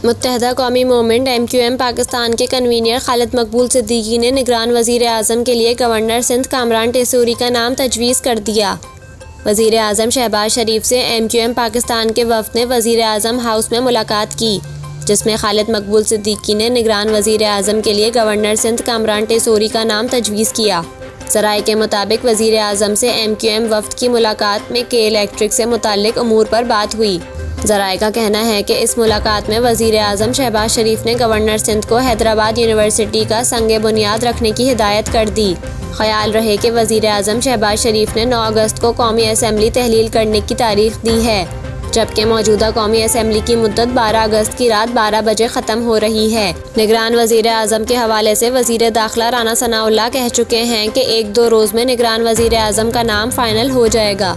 मुत्तहदा कौमी movement MQM Pakistan के convener Khalid मकबूल सिद्दीकी ने निगरान वज़ीर आज़म के लिए गवर्नर सिंध कामरान टेसूरी का नाम तजवीज़ कर दिया। वज़ीर आज़म शहबाज शरीफ से MQM पाकिस्तान के वफ़द ने वज़ीर आज़म हाउस में मुलाकात की, जिसमें खालिद मकबूल सिद्दीकी ने निगरान वज़ीर आज़म के लिए गवर्नर सिंध कामरान टेसूरी का नाम तजवीज़ किया। ज़राए के मुताबिक वज़ीर आज़म से MQM वफ़द की मुलाकात में के इलेक्ट्रिक से मुताल्लिक़ अमूर पर बात हुई। ज़राए का कहना है कि इस मुलाकात में वज़ीर आज़म शहबाज शरीफ ने गवर्नर सिंध को हैदराबाद यूनिवर्सिटी का संग बुनियाद रखने की हिदायत कर दी। ख्याल रहे कि वज़ीर आज़म शहबाज शरीफ ने 9 अगस्त को कौमी असम्बली तहलील करने की तारीख दी है, जबकि मौजूदा कौमी असम्बली की मुद्दत 12 अगस्त की रात 12 बजे ख़त्म हो रही है। निगरान वज़ीर आज़म के हवाले से वज़ीर दाखिला राना सनाउल्लाह कह चुके हैं कि 1-2 रोज़ में निगरान वज़ीर आज़म का नाम फ़ाइनल हो जाएगा।